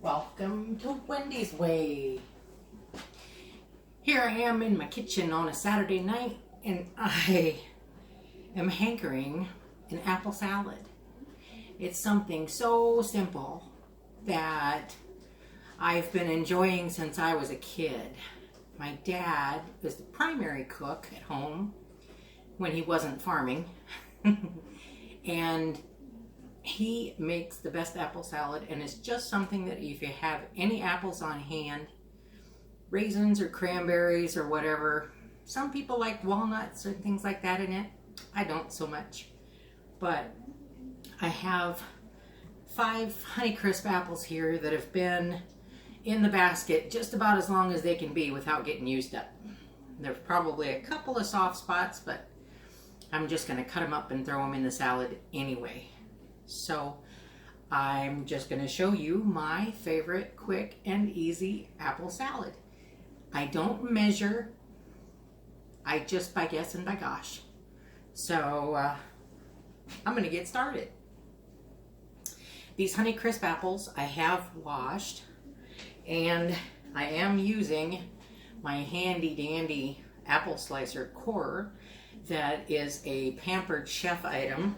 Welcome to Wendy's Way. Here I am in my kitchen on a Saturday night and I am hankering an apple salad. It's something so simple that I've been enjoying since I was a kid. My dad was the primary cook at home when he wasn't farming and he makes the best apple salad, and it's just something that if you have any apples on hand, raisins or cranberries or whatever, some people like walnuts and things like that in it. I don't so much, but I have 5 Honeycrisp apples here that have been in the basket just about as long as they can be without getting used up. There's probably a couple of soft spots, but I'm just going to cut them up and throw them in the salad anyway. So I'm just going to show you my favorite quick and easy apple salad. I don't measure, I just by guess and by gosh. So I'm going to get started. These Honeycrisp apples I have washed, and I am using my handy dandy apple slicer core that is a Pampered Chef item.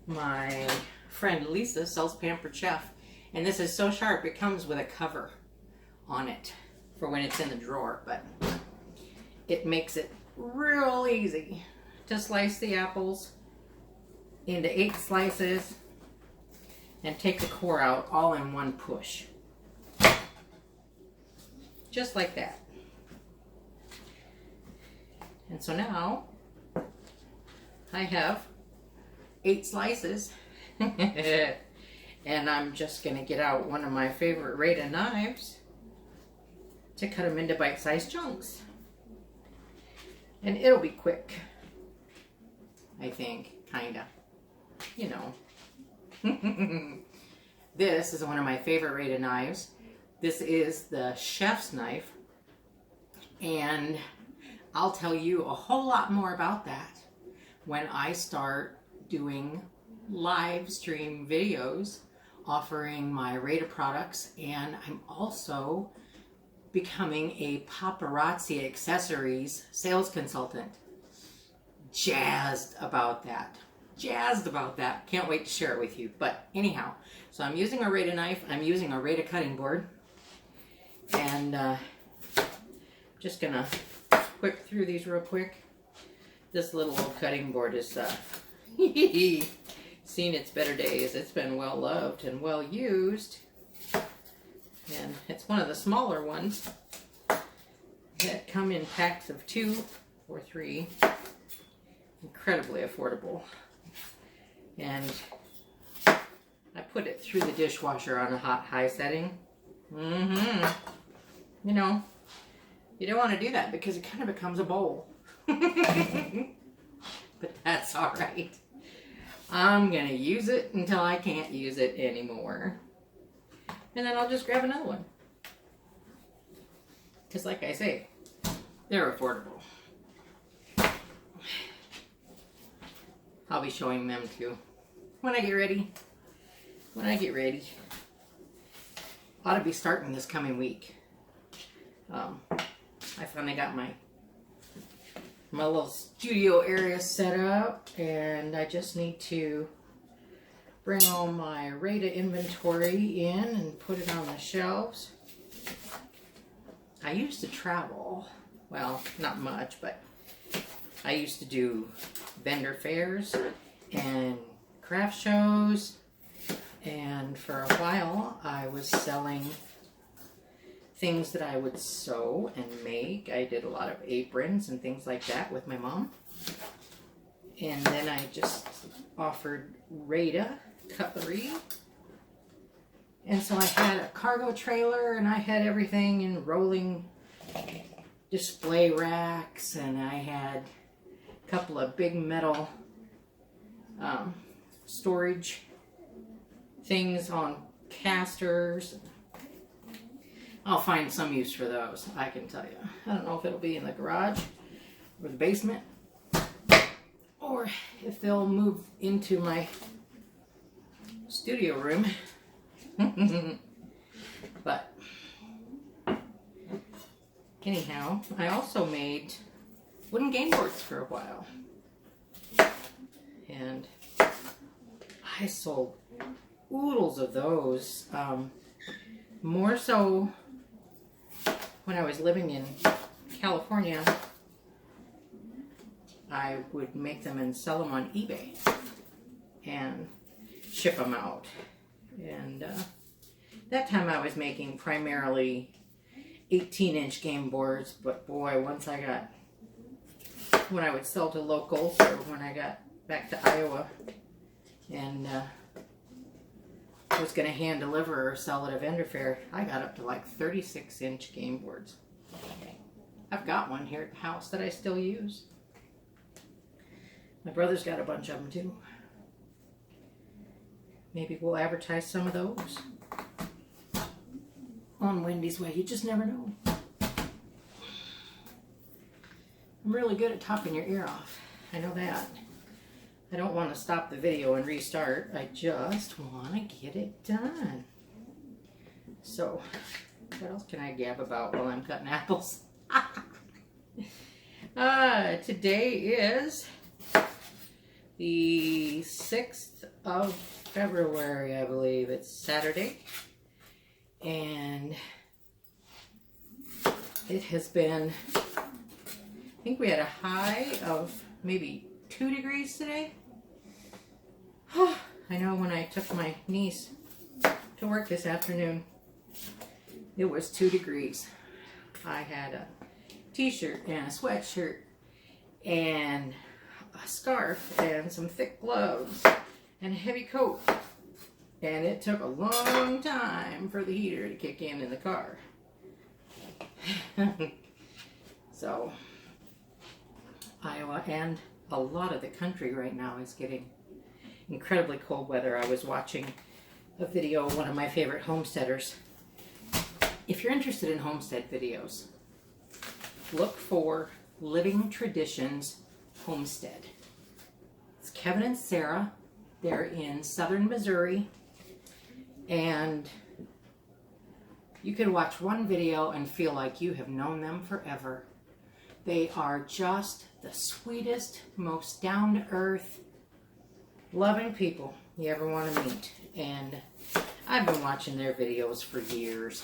My friend Lisa sells Pampered Chef, and this is so sharp it comes with a cover on it for when it's in the drawer, but it makes it real easy to slice the apples into 8 slices and take the core out all in one push. Just like that. And so now I have 8 slices and I'm just going to get out one of my favorite Rita knives to cut them into bite-sized chunks. And it'll be quick, I think, kinda, you know. This is one of my favorite Rita knives. This is the chef's knife, and I'll tell you a whole lot more about that when I start doing live stream videos offering my Rita products, and I'm also becoming a paparazzi accessories sales consultant. Jazzed about that. Can't wait to share it with you. But anyhow, so I'm using a Rita knife, I'm using a Rita cutting board, and just gonna whip through these real quick. This little old cutting board is seen its better days. It's been well loved and well used, and it's one of the smaller ones that come in packs of 2 or 3. Incredibly affordable, and I put it through the dishwasher on a high setting. You know, you don't want to do that because it kind of becomes a bowl. But that's all right. I'm gonna use it until I can't use it anymore, and then I'll just grab another one, because like I say, they're affordable. I'll be showing them too when I get ready. Ought to be starting this coming week. I finally got my little studio area set up, and I just need to bring all my Rita inventory in and put it on the shelves. I used to travel, well, not much, but I used to do vendor fairs and craft shows, and for a while I was selling things that I would sew and make. I did a lot of aprons and things like that with my mom, and then I just offered Rita cutlery, and so I had a cargo trailer, and I had everything in rolling display racks, and I had a couple of big metal storage things on casters. I'll find some use for those, I can tell you. I don't know if it'll be in the garage or the basement, or if they'll move into my studio room. But anyhow, I also made wooden game boards for a while. And I sold oodles of those. More so when I was living in California, I would make them and sell them on eBay and ship them out. And that time I was making primarily 18-inch game boards, but boy, when I would sell to locals or when I got back to Iowa and was going to hand deliver or sell at a vendor fair, I got up to like 36-inch game boards. I've got one here at the house that I still use. My brother's got a bunch of them too. Maybe we'll advertise some of those on Wendy's Way. You just never know. I'm really good at talking your ear off. I know that. I don't want to stop the video and restart. I just want to get it done. So, what else can I gab about while I'm cutting apples? Today is the 6th of February, I believe. It's Saturday. And it has been, I think we had a high of maybe 2 degrees today. I know when I took my niece to work this afternoon, it was 2 degrees. I had a t-shirt and a sweatshirt and a scarf and some thick gloves and a heavy coat. And it took a long time for the heater to kick in the car. So, Iowa and a lot of the country right now is getting incredibly cold weather. I was watching a video of one of my favorite homesteaders. If you're interested in homestead videos, look for Living Traditions Homestead. It's Kevin and Sarah. They're in southern Missouri. And you can watch one video and feel like you have known them forever. They are just the sweetest, most down-to-earth, loving people you ever want to meet. And I've been watching their videos for years.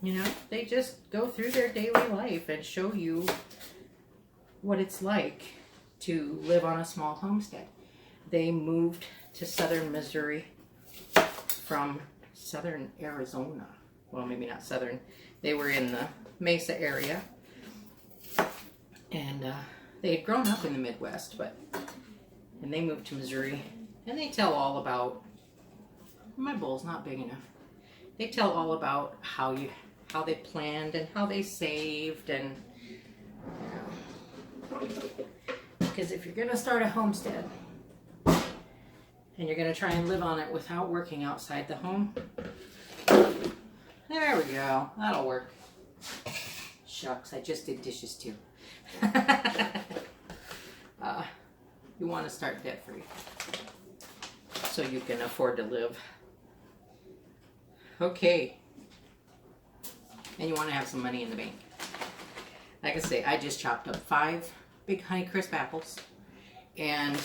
You know, they just go through their daily life and show you what it's like to live on a small homestead. They moved to southern Missouri from southern Arizona. Well, maybe not southern. They were in the Mesa area. And they had grown up in the Midwest, and they moved to Missouri. And they tell all about, my bowl's not big enough. They tell all about how they planned and how they saved, and because if you're going to start a homestead and you're going to try and live on it without working outside the home, there we go, that'll work. Shucks, I just did dishes too. You want to start debt free so you can afford to live. Okay. And you want to have some money in the bank. Like I say, I just chopped up 5 big Honeycrisp apples. And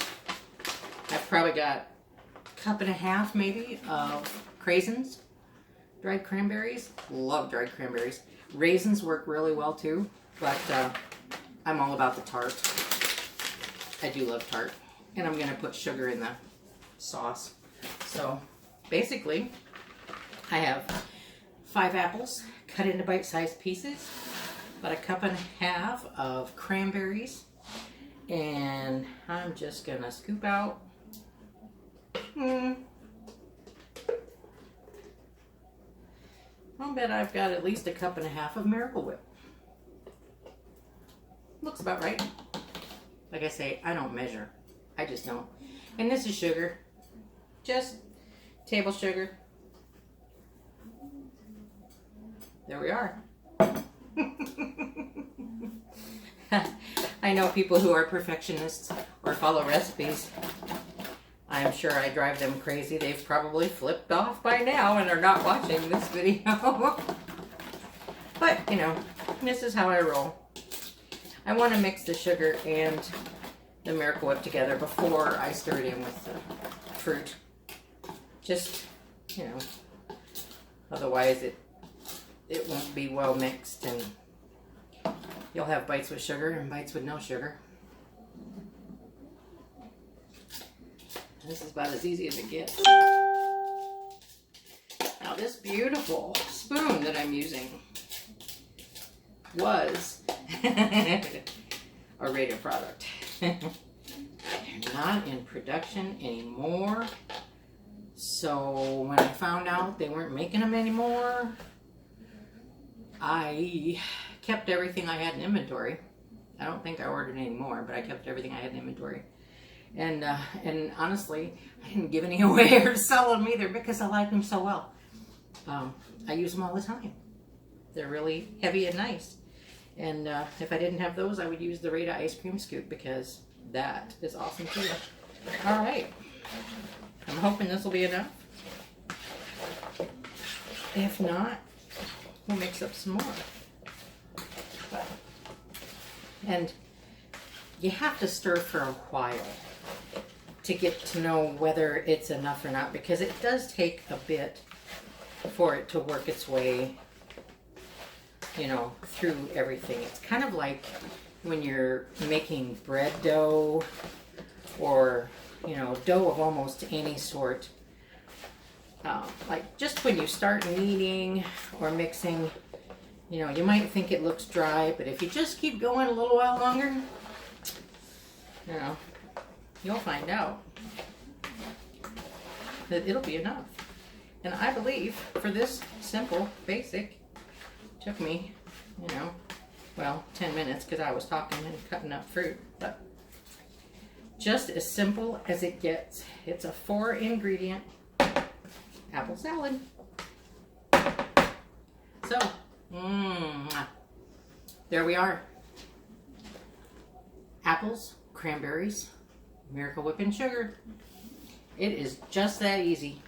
I've probably got a cup and a half maybe of craisins, dried cranberries. Love dried cranberries. Raisins work really well too, but I'm all about the tart. I do love tart. And I'm going to put sugar in the sauce. So basically, I have 5 apples cut into bite-sized pieces, about a cup and a half of cranberries, and I'm just gonna scoop out I'll bet I've got at least a cup and a half of Miracle Whip. Looks about right. Like I say, I don't measure. I just don't. And this is sugar. Just table sugar. There we are. I know people who are perfectionists or follow recipes. I'm sure I drive them crazy. They've probably flipped off by now and are not watching this video. But, you know, this is how I roll. I want to mix the sugar and the Miracle Whip together before I stir it in with the fruit. Just, you know, otherwise it won't be well mixed and you'll have bites with sugar and bites with no sugar. This is about as easy as it gets. Now this beautiful spoon that I'm using was a Rated product. They're not in production anymore. So when I found out they weren't making them anymore, I kept everything I had in inventory. I don't think I ordered any more, but I kept everything I had in inventory. And honestly, I didn't give any away or sell them either because I like them so well. I use them all the time. They're really heavy and nice. And if I didn't have those, I would use the Rada ice cream scoop because that is awesome too. All right. I'm hoping this will be enough. If not, we'll mix up some more. And you have to stir for a while to get to know whether it's enough or not, because it does take a bit for it to work its way, you know, through everything. It's kind of like when you're making bread dough or, you know, dough of almost any sort. Like just when you start kneading or mixing, you know, you might think it looks dry, but if you just keep going a little while longer, you know, you'll find out that it'll be enough. And I believe for this simple, basic, took me, you know, well, 10 minutes because I was talking and cutting up fruit, but just as simple as it gets. It's a 4-ingredient apple salad. So, there we are. Apples, cranberries, Miracle Whip and sugar. It is just that easy.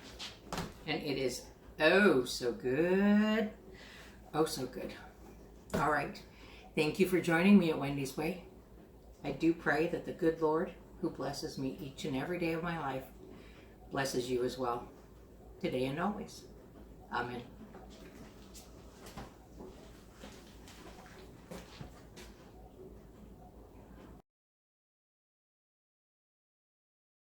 And it is oh so good. Oh so good. All right. Thank you for joining me at Wendy's Way. I do pray that the good Lord, who blesses me each and every day of my life, blesses you as well, today and always. Amen.